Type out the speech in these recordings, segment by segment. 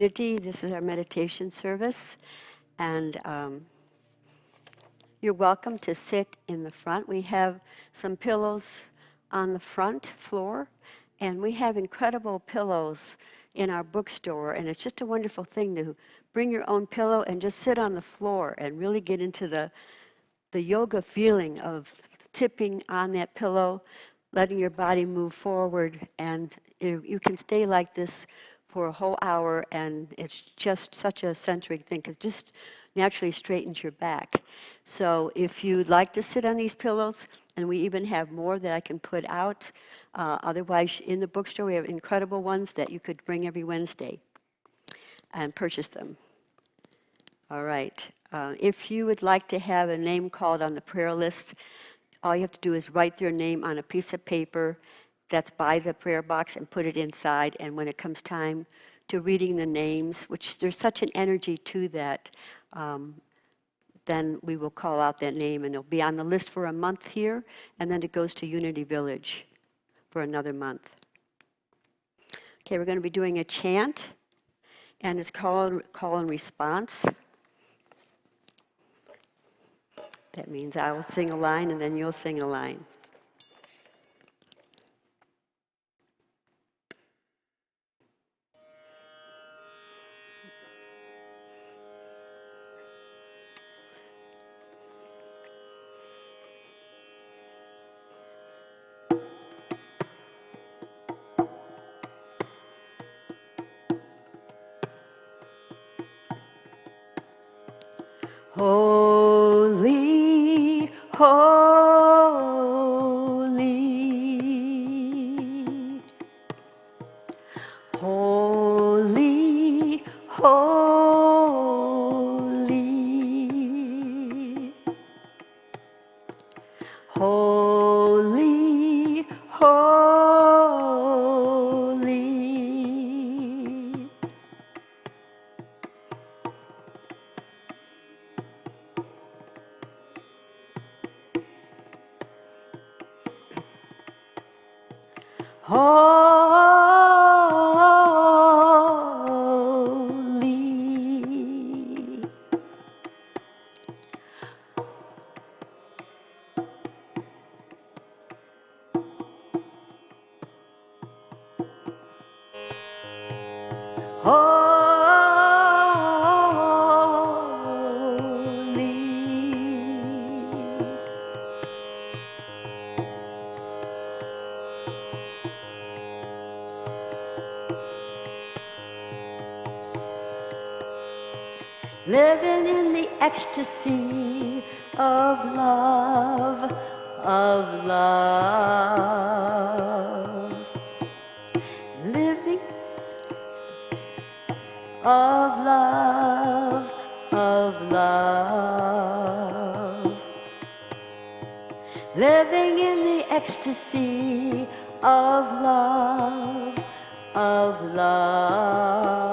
Unity. This is our meditation service, and you're welcome to sit in the front. We have some pillows on the front floor, and we have incredible pillows in our bookstore, and it's just a wonderful thing to bring your own pillow and just sit on the floor and really get into the yoga feeling of tipping on that pillow, letting your body move forward, and you can stay like this for a whole hour, and it's just such a centering thing, because it just naturally straightens your back. So if you'd like to sit on these pillows, and we even have more that I can put out, otherwise in the bookstore we have incredible ones that you could bring every Wednesday and purchase them. All right. If you would like to have a name called on the prayer list, all you have to do is write their name on a piece of paper that's by the prayer box and put it inside. And when it comes time to reading the names, which there's such an energy to that, then we will call out that name, and it'll be on the list for a month here, and then it goes to Unity Village for another month. Okay, we're going to be doing a chant, and it's call and response. That means I will sing a line, and then you'll sing a line. Holy, holy, holy, holy, holy, holy. Holy, holy. Living in the ecstasy of love, of love. Living of love, of love. Living in the ecstasy of love, of love.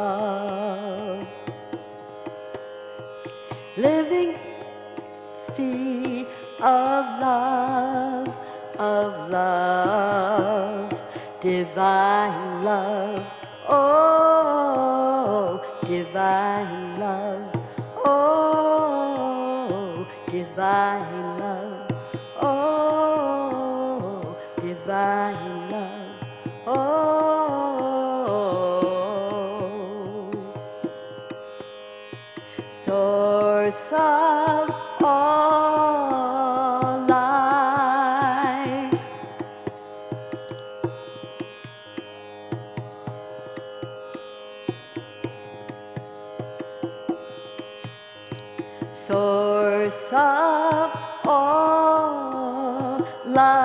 Living sea of love, of love, divine love, oh, divine love, oh, divine love, oh, divine love, oh. Source of all life, source of all life,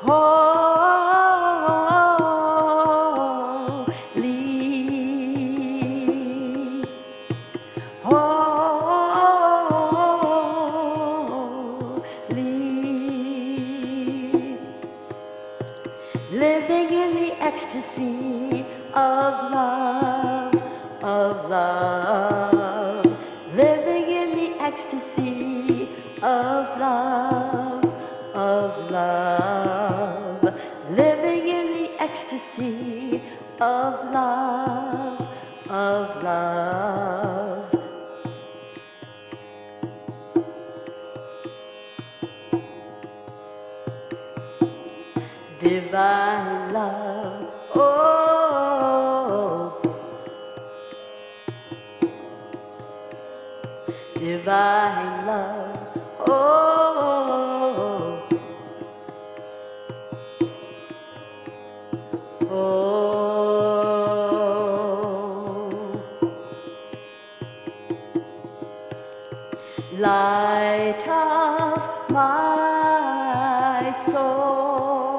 holy, holy, living in the ecstasy of love, living in the ecstasy of love, of love, living in the ecstasy of love, of love. Divine love, oh, divine love, oh, oh, light of my soul,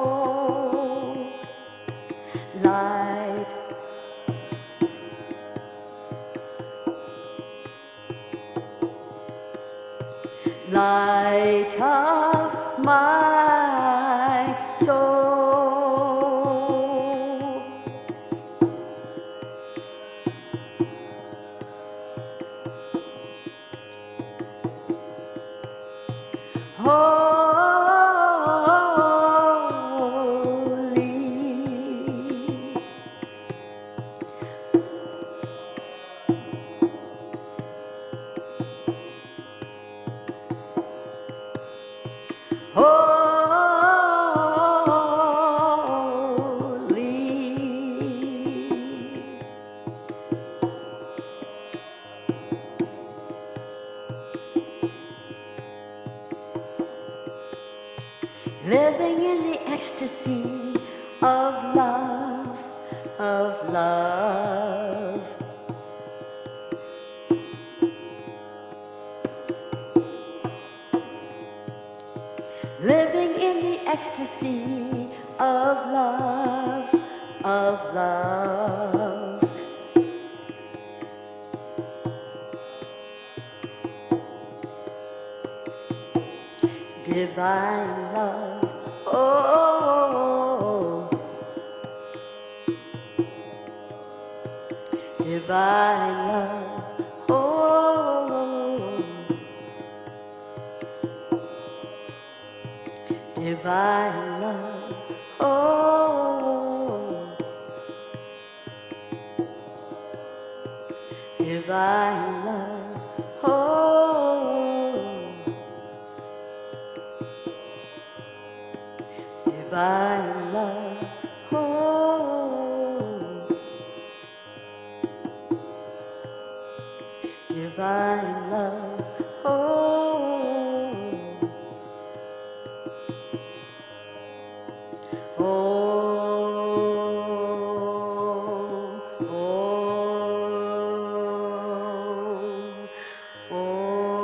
light, light of my soul. Holy, holy, living in the ecstasy of love, of love. Living in the ecstasy of love, of love. Divine love, oh, divine love, oh, divine love, oh, divine love, oh, divine love, oh, divine love, oh, oh, oh, oh.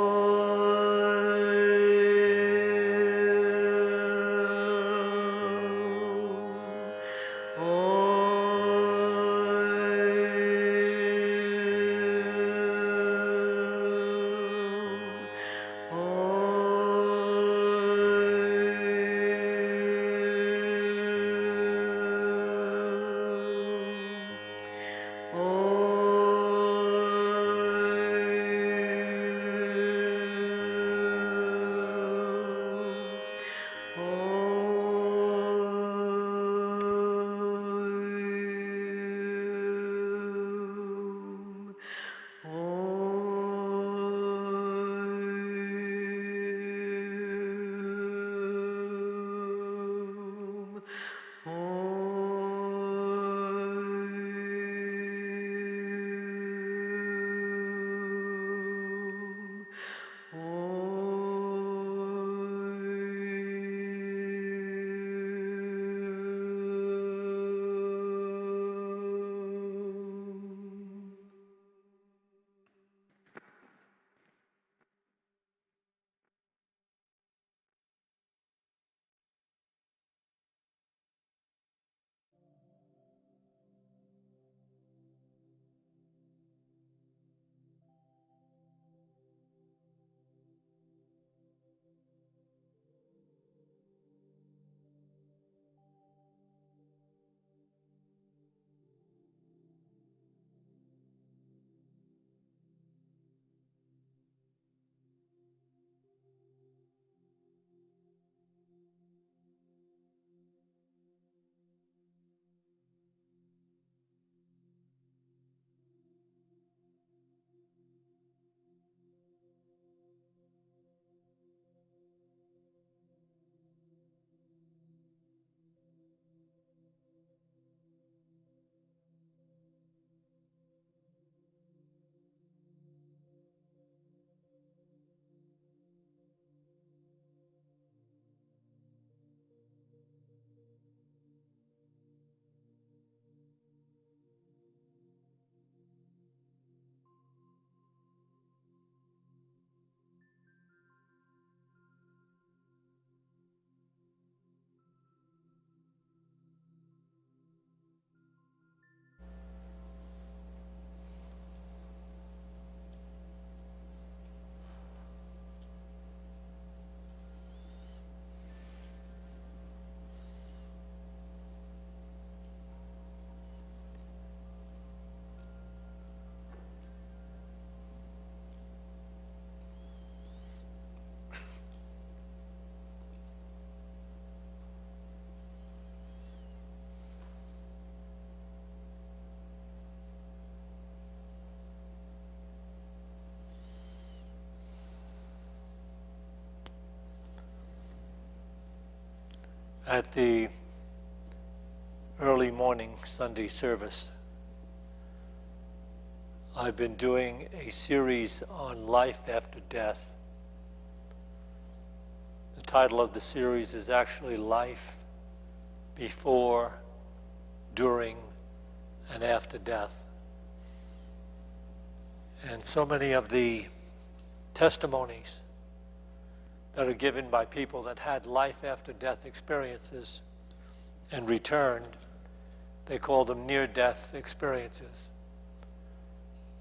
at the early morning Sunday service. I've been doing a series on life after death. The title of the series is actually Life Before, During, and After Death. And so many of the testimonies that are given by people that had life after death experiences and returned, they call them near-death experiences.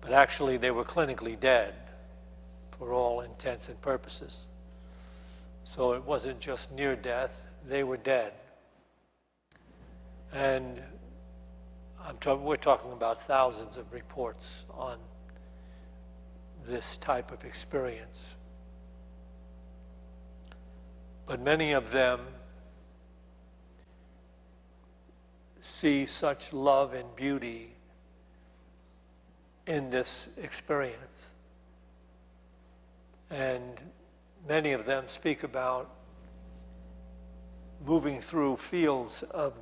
But actually they were clinically dead for all intents and purposes. So it wasn't just near death, they were dead. And we're talking about thousands of reports on this type of experience. But many of them see such love and beauty in this experience. And many of them speak about moving through fields of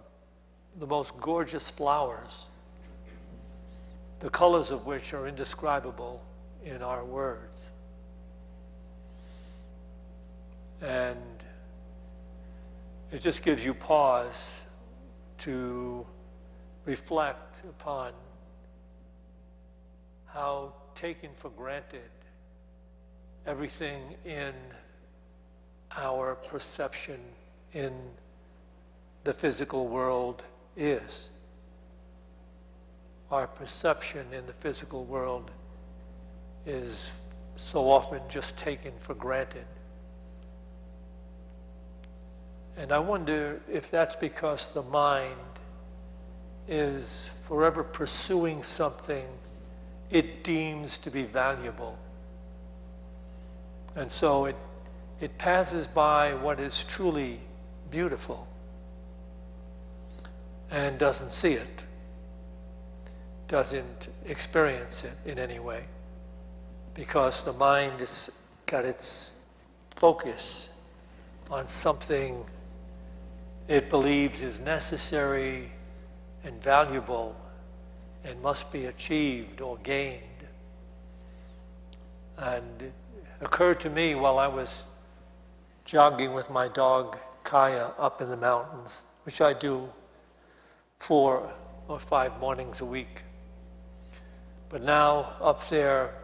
the most gorgeous flowers, the colors of which are indescribable in our words. And it just gives you pause to reflect upon how taken for granted everything in our perception in the physical world is. Our perception in the physical world is so often just taken for granted. And I wonder if that's because the mind is forever pursuing something it deems to be valuable. And so it passes by what is truly beautiful and doesn't see it, doesn't experience it in any way, because the mind has got its focus on something it believes is necessary and valuable and must be achieved or gained. And it occurred to me while I was jogging with my dog Kaya up in the mountains, which I do 4 or 5 mornings a week. But now up there,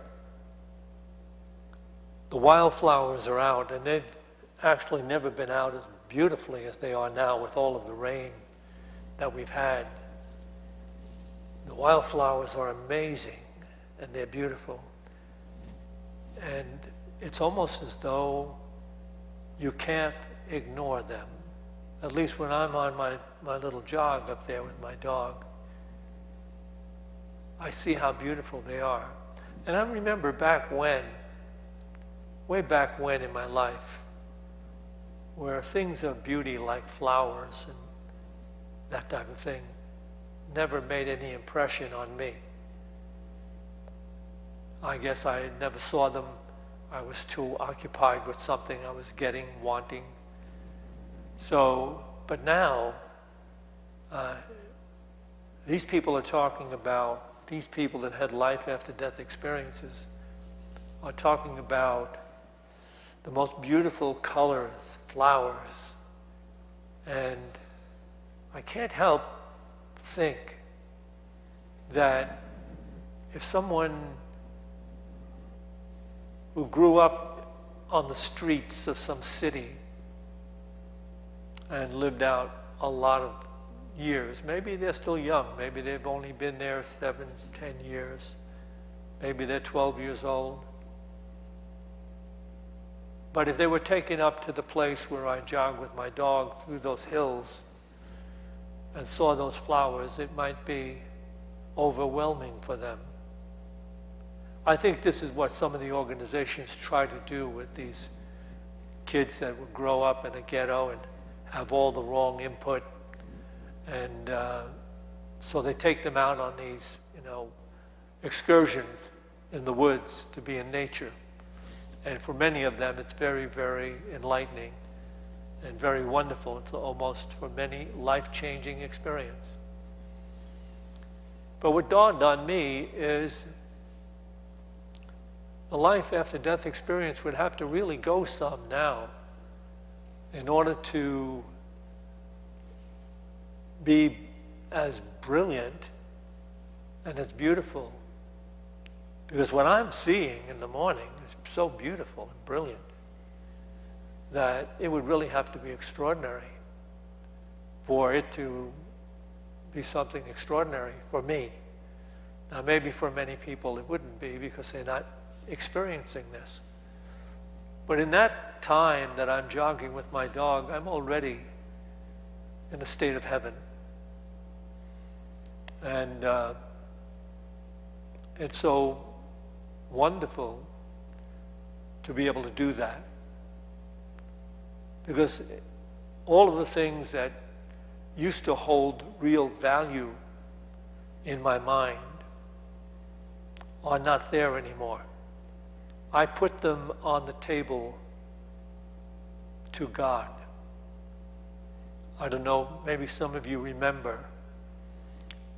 the wildflowers are out, and they've actually never been out as beautifully as they are now with all of the rain that we've had. The wildflowers are amazing, and they're beautiful. And it's almost as though you can't ignore them. At least when I'm on my little jog up there with my dog, I see how beautiful they are. And I remember back when, way back when in my life, where things of beauty like flowers and that type of thing never made any impression on me. I guess I never saw them. I was too occupied with something I was getting, wanting. So, but now, these people are talking about, these people that had life after death experiences are talking about the most beautiful colors, flowers. And I can't help think that if someone who grew up on the streets of some city and lived out a lot of years, maybe they're still young, maybe they've only been there 7, 10 years, maybe they're 12 years old. But if they were taken up to the place where I jogged with my dog through those hills and saw those flowers, it might be overwhelming for them. I think this is what some of the organizations try to do with these kids that would grow up in a ghetto and have all the wrong input. And so they take them out on these, excursions in the woods to be in nature. And for many of them, it's very, very enlightening and very wonderful. It's almost, for many, life-changing experience. But what dawned on me is the life after death experience would have to really go some now in order to be as brilliant and as beautiful. Because what I'm seeing in the morning is so beautiful and brilliant that it would really have to be extraordinary for it to be something extraordinary for me. Now, maybe for many people it wouldn't be because they're not experiencing this. But in that time that I'm jogging with my dog, I'm already in a state of heaven. And it's so wonderful to be able to do that. Because all of the things that used to hold real value in my mind are not there anymore. I put them on the table to God. I don't know, maybe some of you remember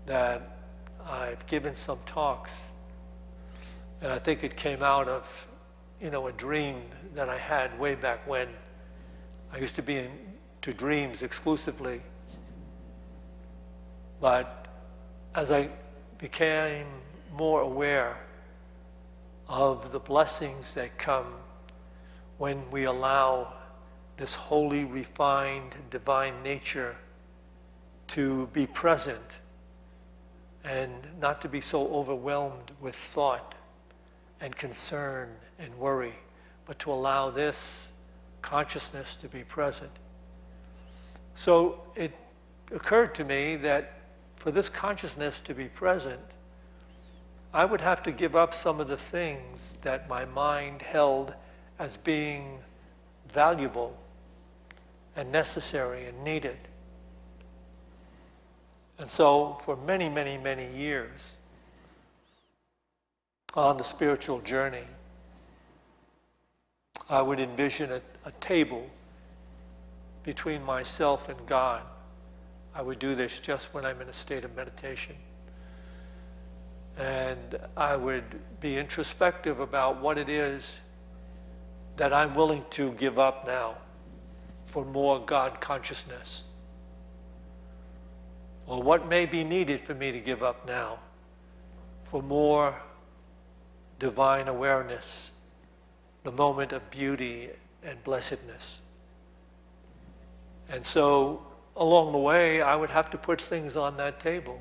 that I've given some talks, and I think it came out of, a dream that I had way back when. I used to be into dreams exclusively, but as I became more aware of the blessings that come when we allow this holy, refined, divine nature to be present and not to be so overwhelmed with thought and concern and worry, but to allow this consciousness to be present. So it occurred to me that for this consciousness to be present, I would have to give up some of the things that my mind held as being valuable and necessary and needed. And so for many, many, many years on the spiritual journey, I would envision a table between myself and God. I would do this just when I'm in a state of meditation. And I would be introspective about what it is that I'm willing to give up now for more God consciousness. Or what may be needed for me to give up now for more divine awareness, the moment of beauty and blessedness. And so along the way, I would have to put things on that table.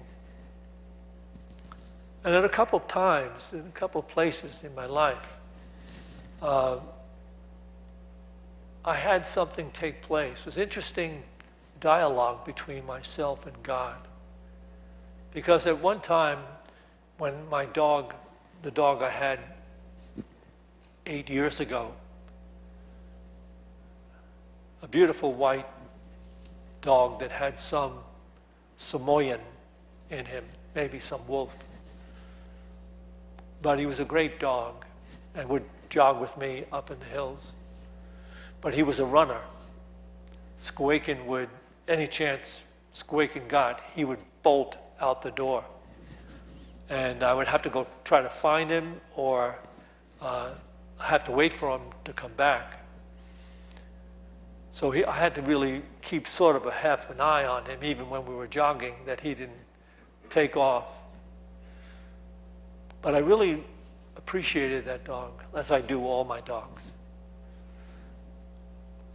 And at a couple of times, in a couple of places in my life, I had something take place. It was interesting dialogue between myself and God. Because at one time, when my dog, the dog I had 8 years ago, a beautiful white dog that had some Samoyed in him, maybe some wolf. But he was a great dog and would jog with me up in the hills. But he was a runner. Squeakin would, any chance Squeakin got, he would bolt out the door. And I would have to go try to find him, or I have to wait for him to come back. So I had to really keep sort of half an eye on him, even when we were jogging, that he didn't take off. But I really appreciated that dog, as I do all my dogs.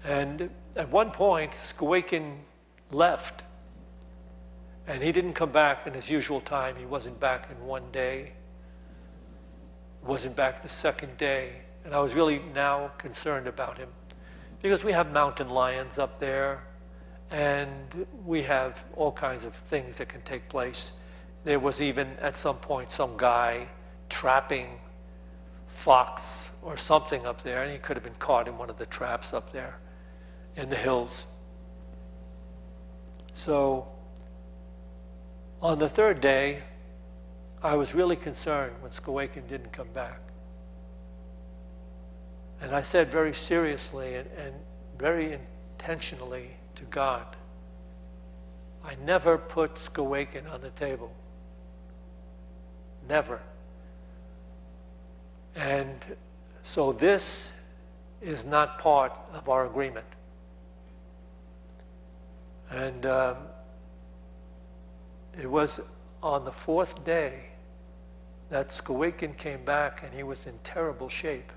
And at one point, Squeakin left, and he didn't come back in his usual time. He wasn't back in one day, wasn't back the second day, and I was really now concerned about him. Because we have mountain lions up there, and we have all kinds of things that can take place. There was even, at some point, some guy trapping fox or something up there, and he could have been caught in one of the traps up there in the hills. So on the third day, I was really concerned when Squeakin didn't come back. And I said very seriously and very intentionally to God. I never put Skawaken on the table. Never. And so this is not part of our agreement. And it was on the fourth day that Skawaken came back, and he was in terrible shape.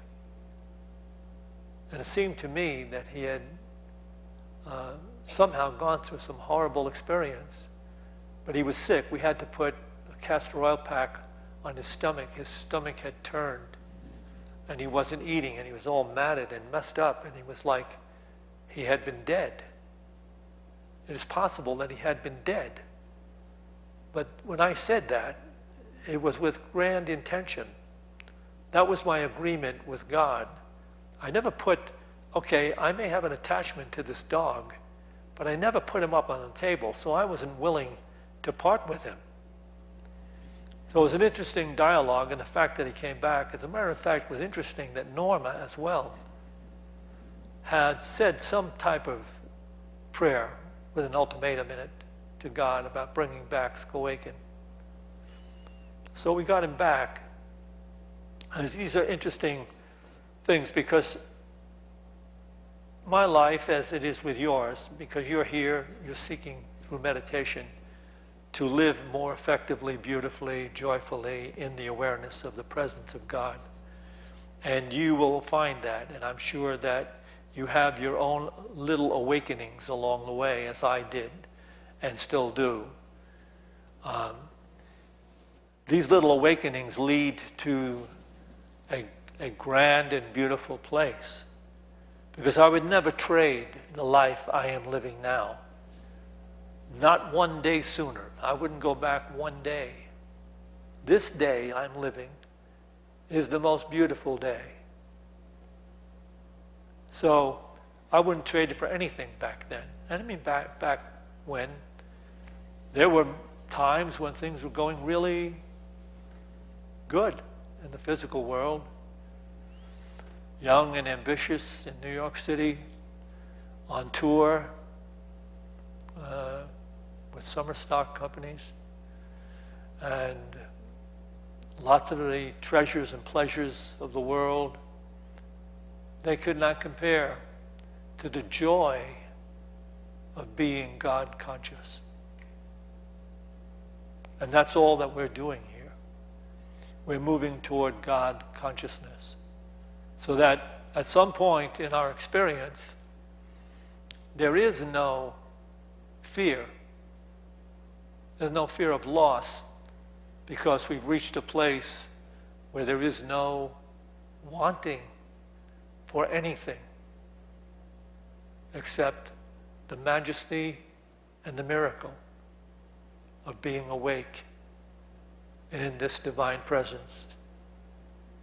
And it seemed to me that he had somehow gone through some horrible experience. But he was sick. We had to put a castor oil pack on his stomach. His stomach had turned, and he wasn't eating, and he was all matted and messed up, and he was like he had been dead. It is possible that he had been dead. But when I said that, it was with grand intention. That was my agreement with God. I never put, okay, I may have an attachment to this dog, but I never put him up on the table, so I wasn't willing to part with him. So it was an interesting dialogue, and the fact that he came back, as a matter of fact, was interesting that Norma as well had said some type of prayer with an ultimatum in it to God about bringing back Skawaken. So we got him back. And these are interesting things, because my life, as it is with yours, because you're here, you're seeking through meditation to live more effectively, beautifully, joyfully in the awareness of the presence of God. And you will find that, and I'm sure that you have your own little awakenings along the way, as I did and still do. These little awakenings lead to a grand and beautiful place, because I would never trade the life I am living now. Not one day sooner. I wouldn't go back one day. This day I'm living is the most beautiful day. So I wouldn't trade it for anything back then. And I mean back when there were times when things were going really good in the physical world. Young and ambitious in New York City, on tour with summer stock companies, and lots of the treasures and pleasures of the world, they could not compare to the joy of being God conscious. And that's all that we're doing here. We're moving toward God consciousness, so that at some point in our experience, there is no fear. There's no fear of loss, because we've reached a place where there is no wanting for anything except the majesty and the miracle of being awake in this divine presence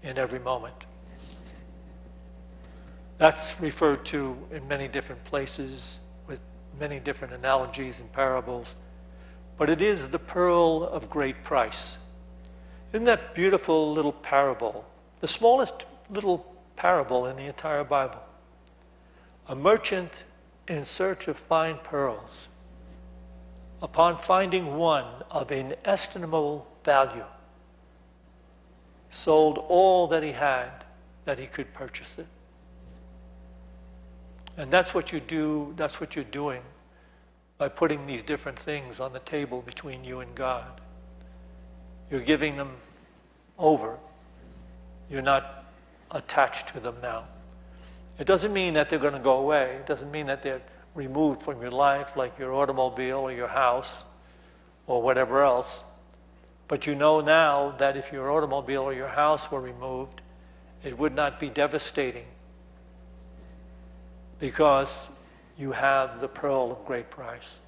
in every moment. That's referred to in many different places with many different analogies and parables, but it is the pearl of great price. Isn't that beautiful little parable? The smallest little parable in the entire Bible. A merchant in search of fine pearls, upon finding one of inestimable value, sold all that he had that he could purchase it. And that's what you do, that's what you're doing by putting these different things on the table between you and God. You're giving them over. You're not attached to them now. It doesn't mean that they're going to go away. It doesn't mean that they're removed from your life, like your automobile or your house or whatever else. But you know now that if your automobile or your house were removed, it would not be devastating, because you have the pearl of great price.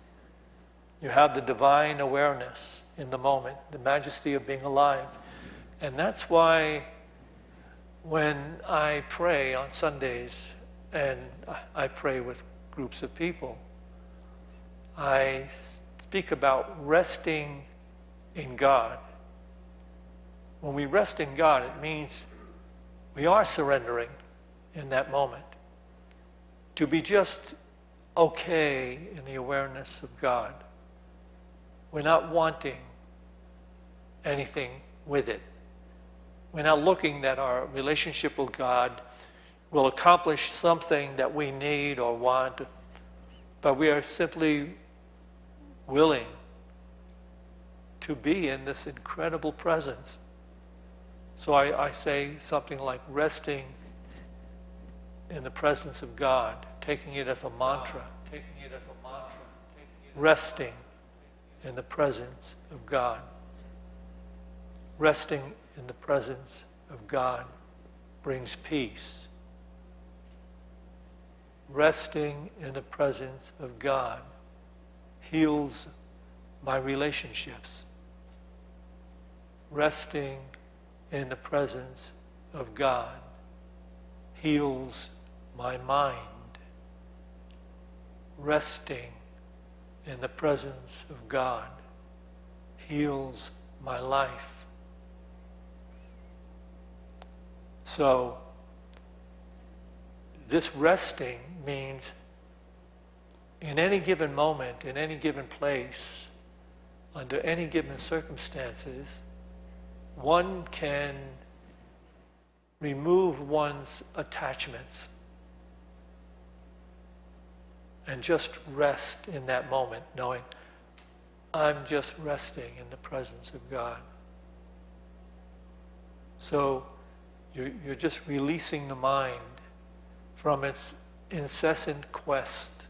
You have the divine awareness in the moment, the majesty of being alive. And that's why when I pray on Sundays, and I pray with groups of people, I speak about resting in God. When we rest in God, it means we are surrendering in that moment to be just okay in the awareness of God. We're not wanting anything with it. We're not looking that our relationship with God will accomplish something that we need or want, but we are simply willing to be in this incredible presence. So I say something like resting in the presence of God, taking it as a mantra, resting in the presence of God. Resting in the presence of God brings peace. Resting in the presence of God heals my relationships. Resting in the presence of God heals my mind. Resting in the presence of God heals my life. So, this resting means in any given moment, in any given place, under any given circumstances, one can remove one's attachments and just rest in that moment, knowing I'm just resting in the presence of God. So you're just releasing the mind from its incessant quest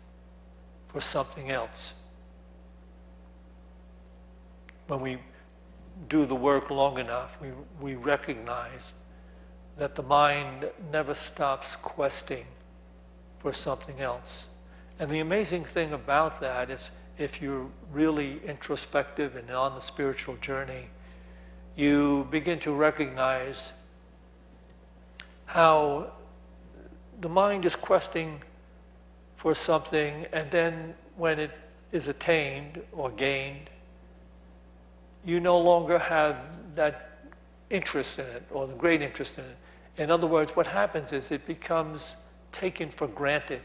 for something else. When we do the work long enough, we recognize that the mind never stops questing for something else. And the amazing thing about that is if you're really introspective and on the spiritual journey, you begin to recognize how the mind is questing for something, and then when it is attained or gained, you no longer have that interest in it, or the great interest in it. In other words, what happens is it becomes taken for granted.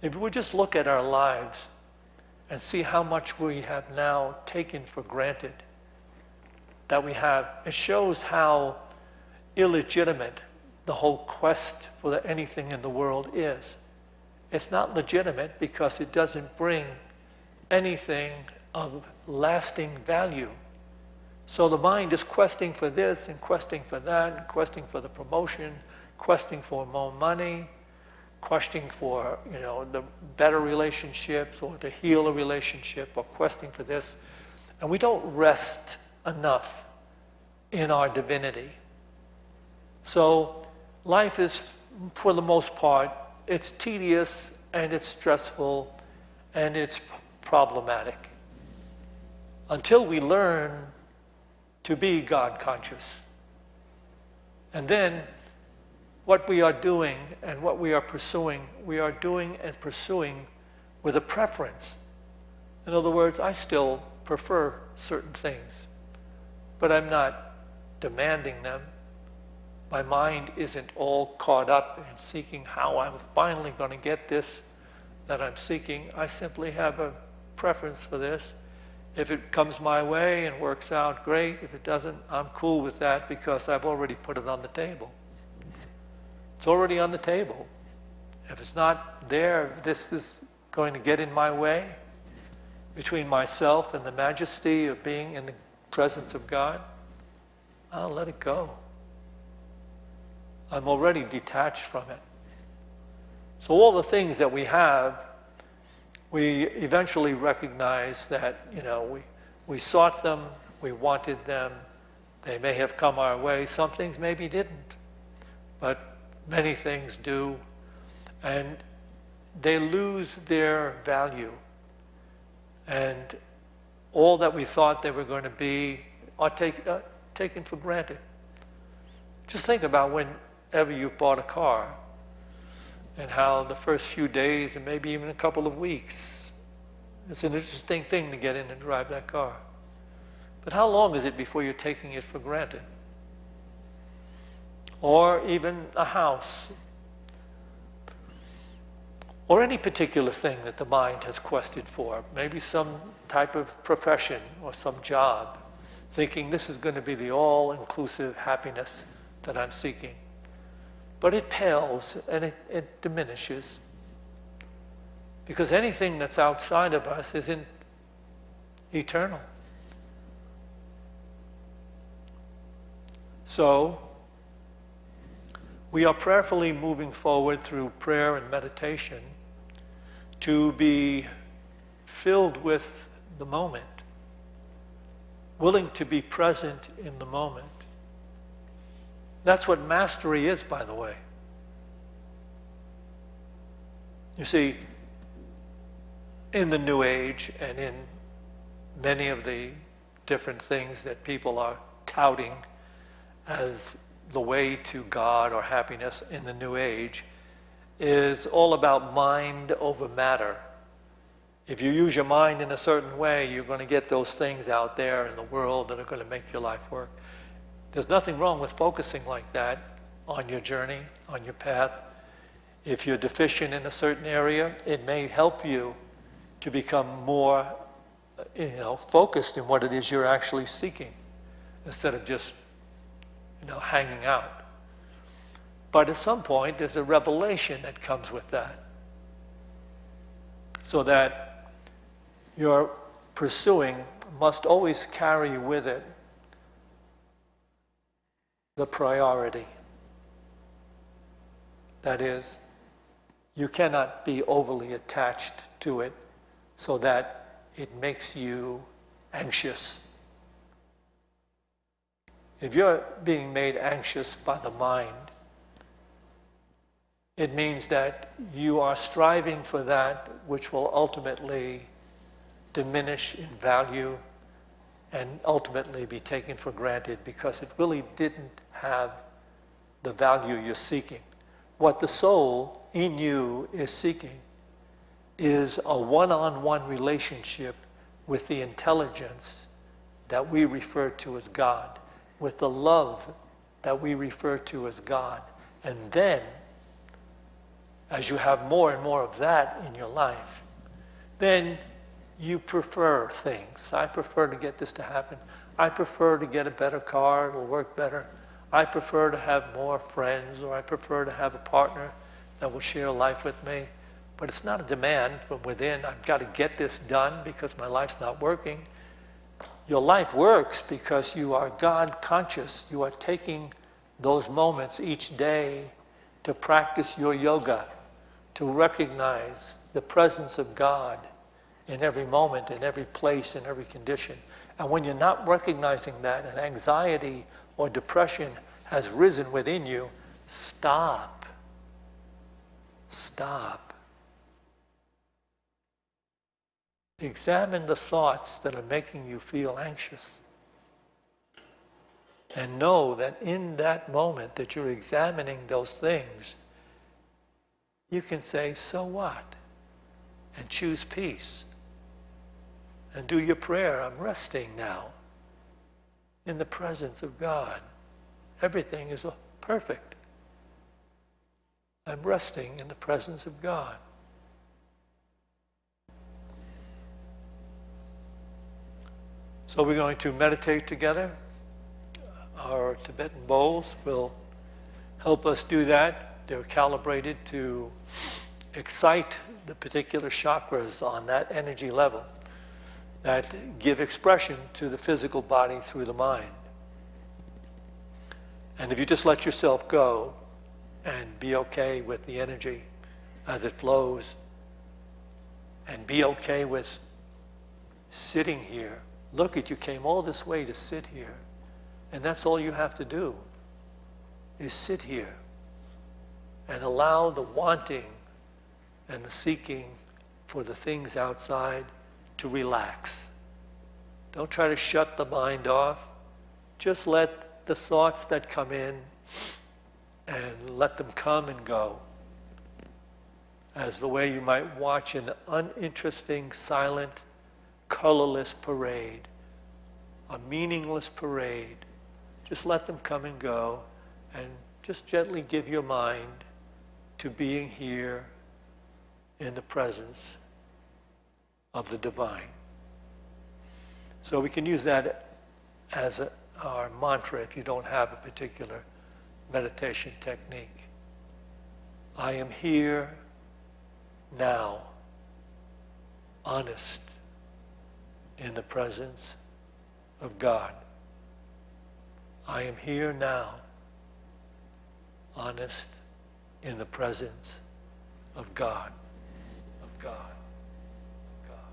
If we just look at our lives and see how much we have now taken for granted that we have, it shows how illegitimate the whole quest for anything in the world is. It's not legitimate because it doesn't bring anything of lasting value. So the mind is questing for this and questing for that, and questing for the promotion, questing for more money, questing for, the better relationships, or to heal a relationship, or questing for this. And we don't rest enough in our divinity. So life is, for the most part, it's tedious and it's stressful and it's problematic until we learn to be God conscious. And then what we are doing and what we are pursuing and pursuing with a preference. In other words, I still prefer certain things, but I'm not demanding them. My mind isn't all caught up in seeking how I'm finally going to get this that I'm seeking. I simply have a preference for this. If it comes my way and works out, great. If it doesn't, I'm cool with that because I've already put it on the table. It's already on the table. If it's not there, this is going to get in my way between myself and the majesty of being in the presence of God. I'll let it go. I'm already detached from it. So all the things that we have, we eventually recognize that, we sought them, we wanted them, they may have come our way, some things maybe didn't, but many things do, and they lose their value. And all that we thought they were going to be are taken for granted. Just think about whenever you've bought a car, and how the first few days and maybe even a couple of weeks, it's an interesting thing to get in and drive that car. But how long is it before you're taking it for granted? Or even a house. or any particular thing that the mind has quested for, maybe some type of profession or some job, thinking this is going to be the all-inclusive happiness that I'm seeking. But it pales and it diminishes, because anything that's outside of us isn't eternal. So, we are prayerfully moving forward through prayer and meditation to be filled with the moment, willing to be present in the moment. That's what mastery is, by the way. You see, in the New Age and in many of the different things that people are touting as the way to God or happiness in the New Age, is all about mind over matter. If you use your mind in a certain way, you're going to get those things out there in the world that are going to make your life work. There's nothing wrong with focusing like that on your journey, on your path. If you're deficient in a certain area, it may help you to become more, focused in what it is you're actually seeking, instead of just, hanging out. But at some point, there's a revelation that comes with that, so that your pursuing must always carry with it the priority. That is, you cannot be overly attached to it so that it makes you anxious. If you're being made anxious by the mind, it means that you are striving for that which will ultimately diminish in value and ultimately be taken for granted, because it really didn't have the value you're seeking. What the soul in you is seeking is a one-on-one relationship with the intelligence that we refer to as God, with the love that we refer to as God. And then, as you have more and more of that in your life, then you prefer things. I prefer to get this to happen. I prefer to get a better car, it'll work better. I prefer to have more friends, or I prefer to have a partner that will share life with me. But it's not a demand from within. I've got to get this done because my life's not working. Your life works because you are God conscious. You are taking those moments each day to practice your yoga, to recognize the presence of God in every moment, in every place, in every condition. And when you're not recognizing that, and anxiety or depression has risen within you, stop. Stop. Examine the thoughts that are making you feel anxious. And know that in that moment that you're examining those things, you can say, so what? And choose peace. And do your prayer. I'm resting now in the presence of God. Everything is perfect. I'm resting in the presence of God. So we're going to meditate together. Our Tibetan bowls will help us do that. They're calibrated to excite the particular chakras on that energy level that give expression to the physical body through the mind. And if you just let yourself go and be okay with the energy as it flows, and be okay with sitting here. Look, you came all this way to sit here, and that's all you have to do, is sit here and allow the wanting and the seeking for the things outside to relax. Don't try to shut the mind off. Just let the thoughts that come in, and let them come and go, as the way you might watch an uninteresting, silent, colorless parade, a meaningless parade. Just let them come and go, and just gently give your mind to being here in the presence of the divine. So we can use that as our mantra if you don't have a particular meditation technique. I am here now, honest in the presence of God. I am here now, honest in the presence of God, of God, of God.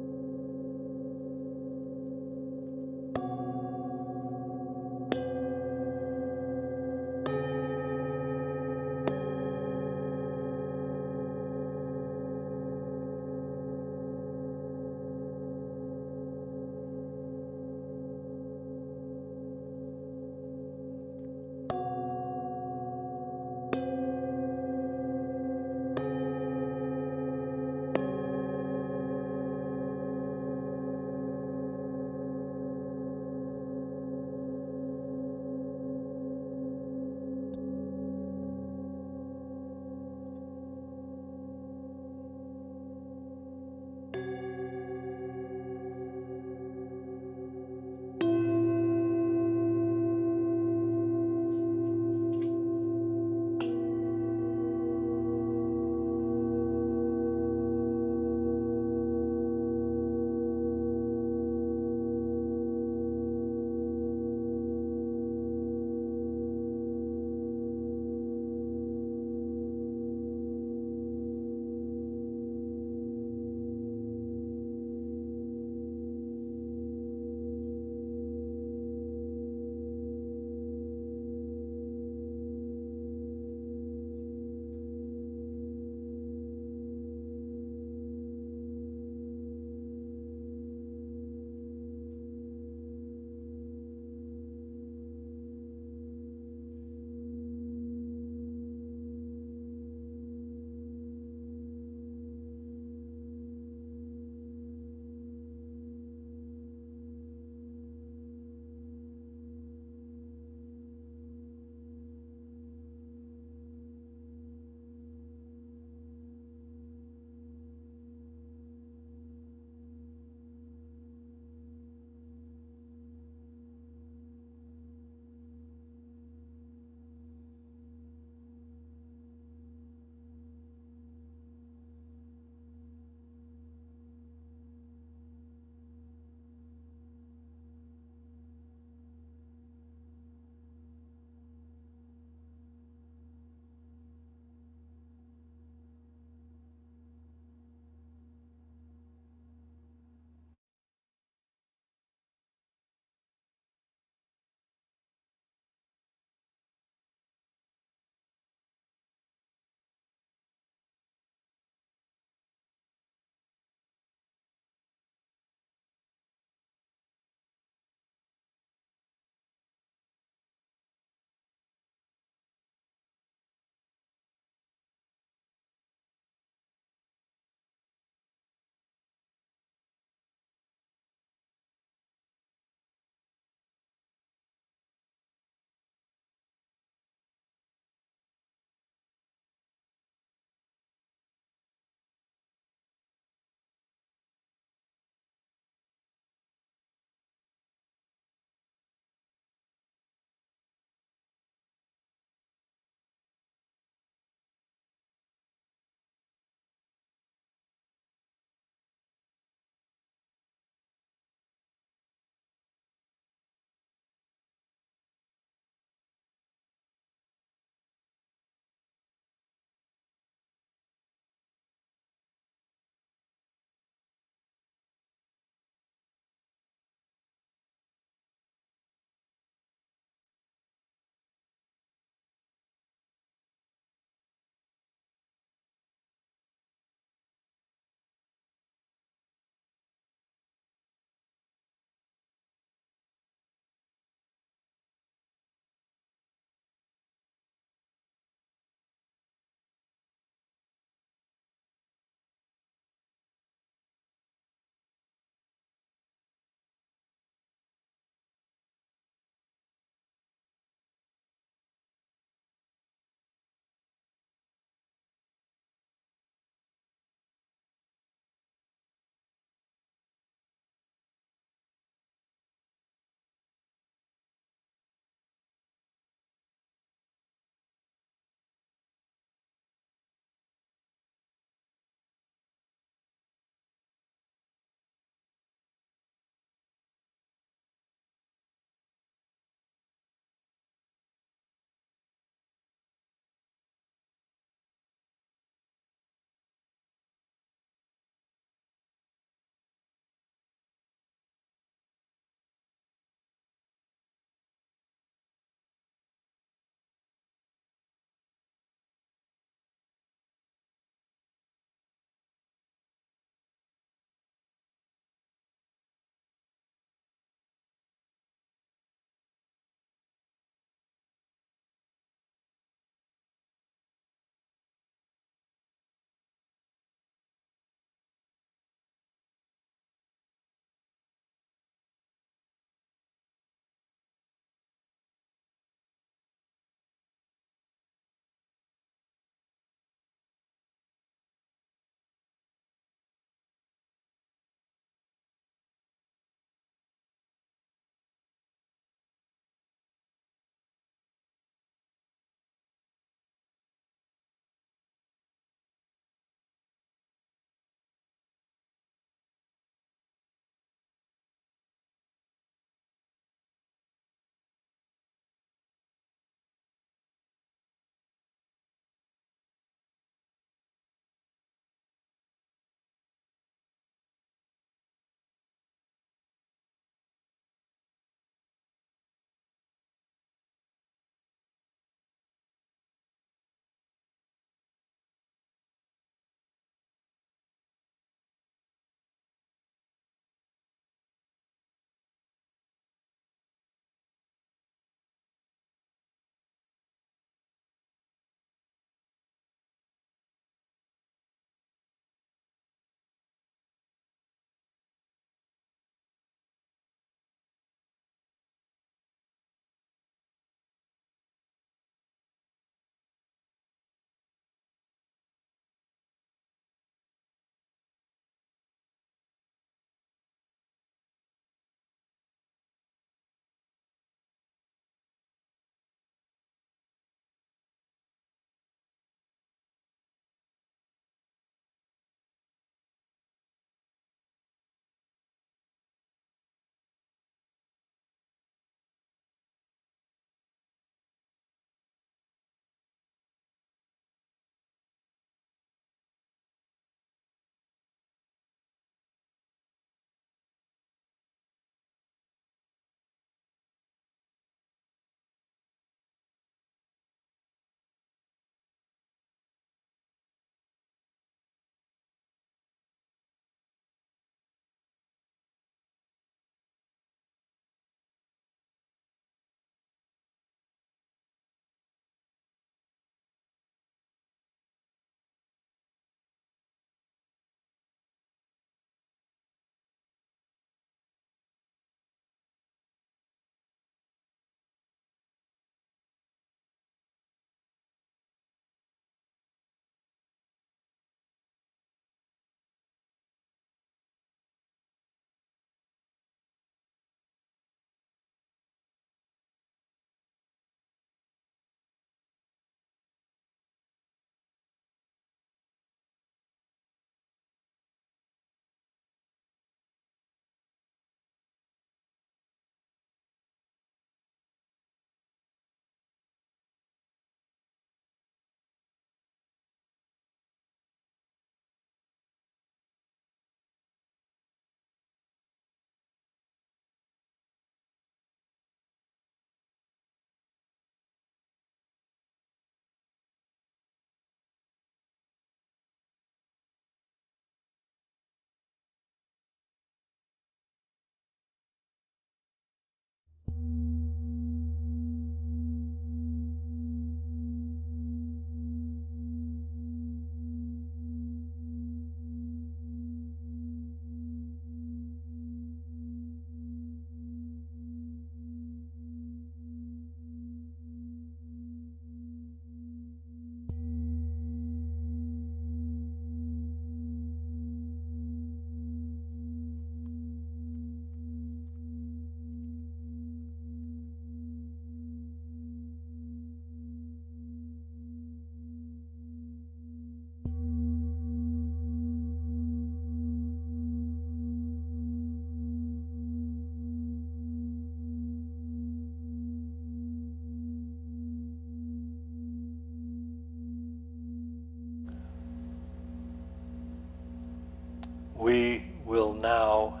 We will now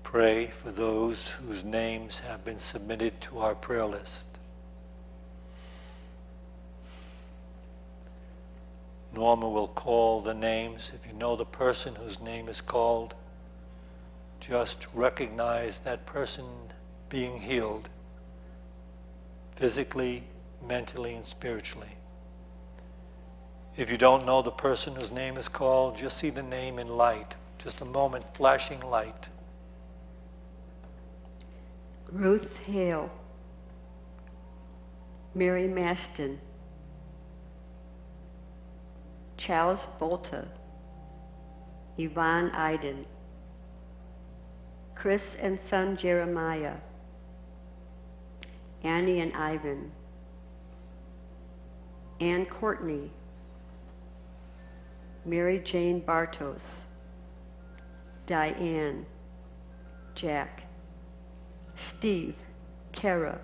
pray for those whose names have been submitted to our prayer list. Norma will call the names. If you know the person whose name is called, just recognize that person being healed physically, mentally, and spiritually. If you don't know the person whose name is called, just see the name in light, just a moment, flashing light. Ruth Hale, Mary Maston, Charles Bolta, Yvonne Iden, Chris and son Jeremiah, Annie and Ivan, Ann Courtney, Mary Jane Bartos, Diane, Jack, Steve, Kara,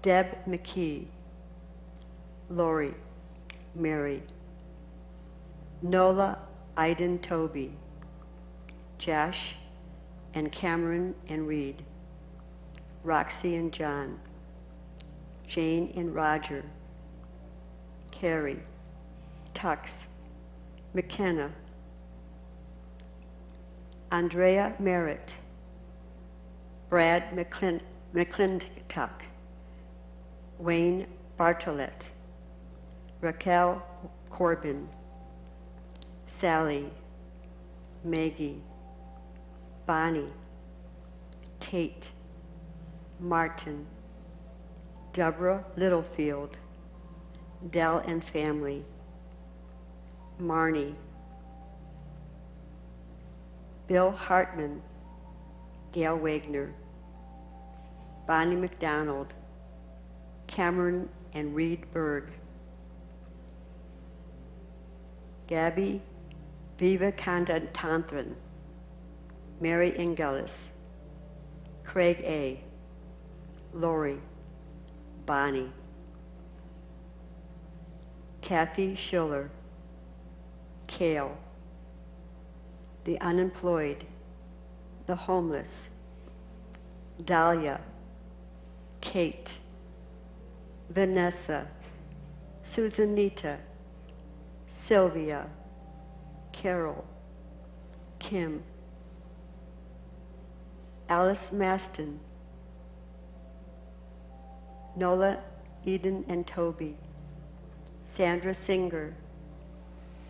Deb McKee, Lori, Mary, Nola, Iden Toby, Josh and Cameron and Reed, Roxy and John, Jane and Roger, Carrie, Tux, McKenna, Andrea Merritt, Brad McClintock, Wayne Bartolet, Raquel Corbin, Sally, Maggie, Bonnie, Tate, Martin, Deborah Littlefield, Dell and family, Marnie, Bill Hartman, Gail Wagner, Bonnie McDonald, Cameron and Reed Berg, Gabby Vivekananthan, Mary Ingellis, Craig A., Lori, Bonnie, Kathy Schiller, Kale, the unemployed, the homeless, Dahlia, Kate, Vanessa, Susanita, Sylvia, Carol, Kim, Alice Maston, Nola, Eden and Toby, Sandra Singer,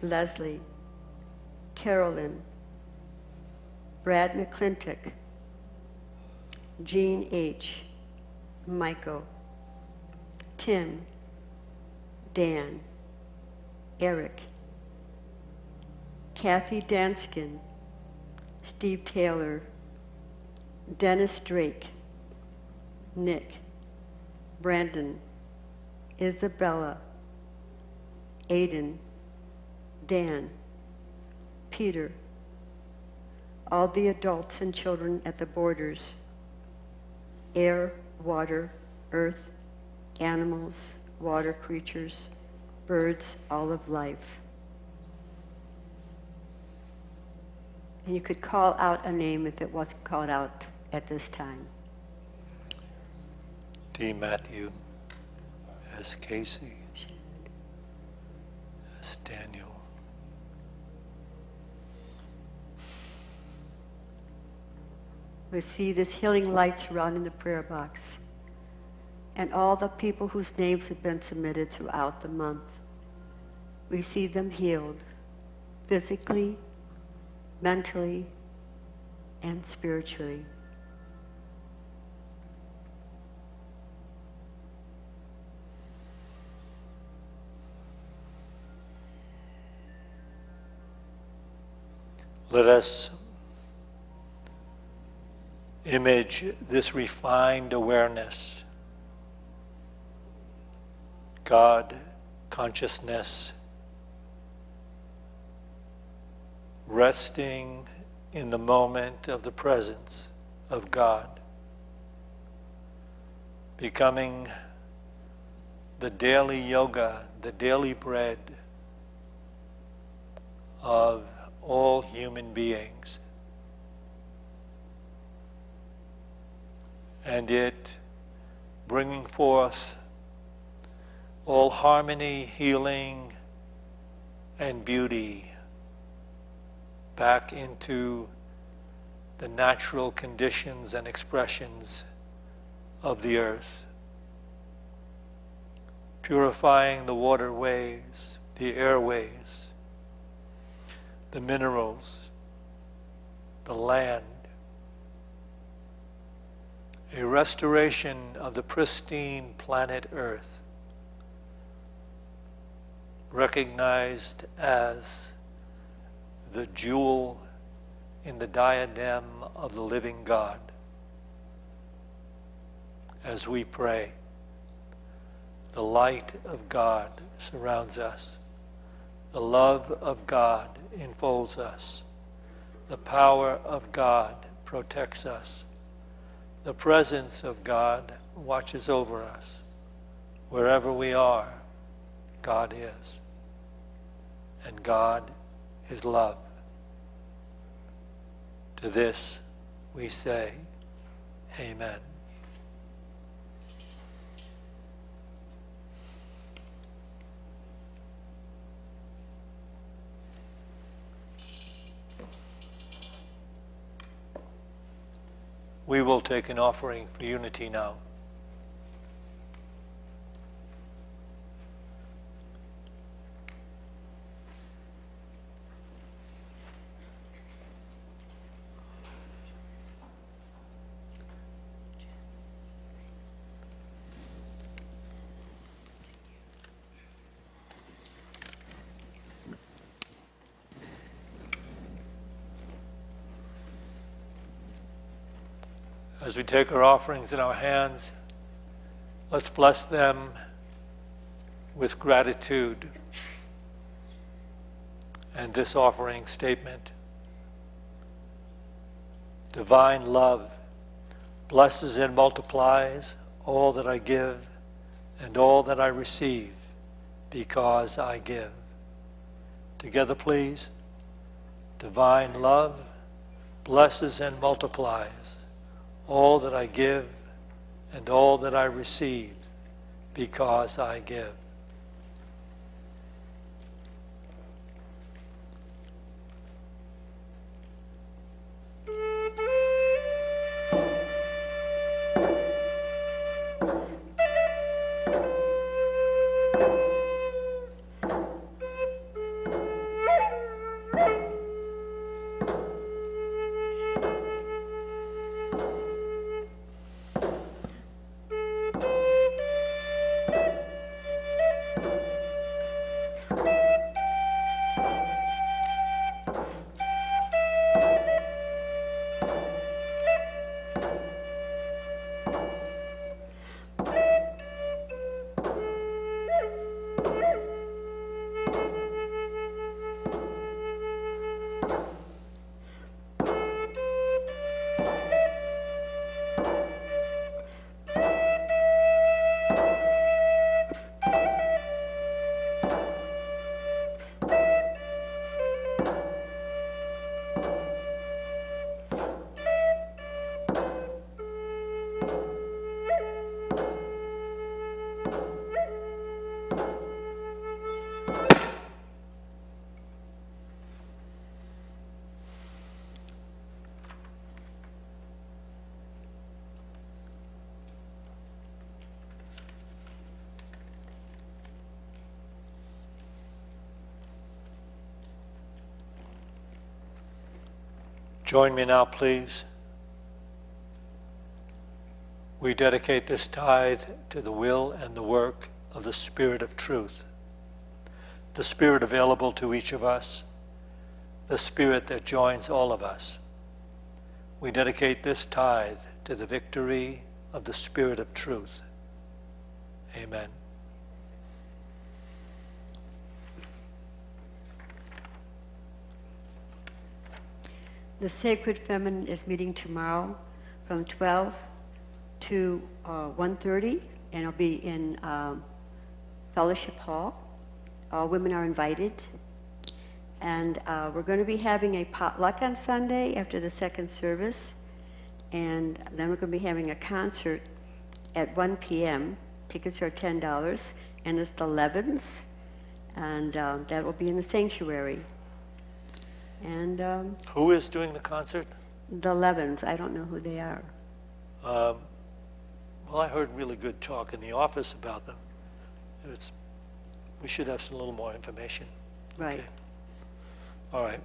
Leslie, Carolyn, Brad McClintock, Jean H., Michael, Tim, Dan, Eric, Kathy Danskin, Steve Taylor, Dennis Drake, Nick, Brandon, Isabella, Aiden, Dan, Peter, all the adults and children at the borders, air, water, earth, animals, water creatures, birds, all of life. And you could call out a name if it wasn't called out at this time. D. Matthew, S. Casey, S. Daniel. We see this healing light surrounding the prayer box and all the people whose names have been submitted throughout the month. We see them healed physically, mentally, and spiritually. Let us image this refined awareness, God consciousness, resting in the moment of the presence of God, becoming the daily yoga the daily bread of all human beings. And it bringing forth all harmony, healing, and beauty back into the natural conditions and expressions of the earth, purifying the waterways, the airways, the minerals, the land, a restoration of the pristine planet Earth, recognized as the jewel in the diadem of the living God. As we pray, the light of God surrounds us. The love of God enfolds us. The power of God protects us. The presence of God watches over us. Wherever we are, God is. And God is love. To this we say, Amen. We will take an offering for unity now. As we take our offerings in our hands, let's bless them with gratitude and this offering statement. Divine love blesses and multiplies all that I give and all that I receive because I give. Together, please. Divine love blesses and multiplies all that I give and all that I receive because I give. Join me now, please. We dedicate this tithe to the will and the work of the Spirit of truth, the Spirit available to each of us, the Spirit that joins all of us. We dedicate this tithe to the victory of the Spirit of truth. Amen. The Sacred Feminine is meeting tomorrow from 12 to 1:30, and it'll be in Fellowship Hall. All women are invited. And we're going to be having a potluck on Sunday after the second service. And then we're going to be having a concert at 1 p.m. Tickets are $10. And it's the Levins. And that will be in the sanctuary. And Who is doing the concert? the Levins, I don't know who they are. Well, I heard really good talk in the office about them. We should have some little more information. Right. Okay. All right.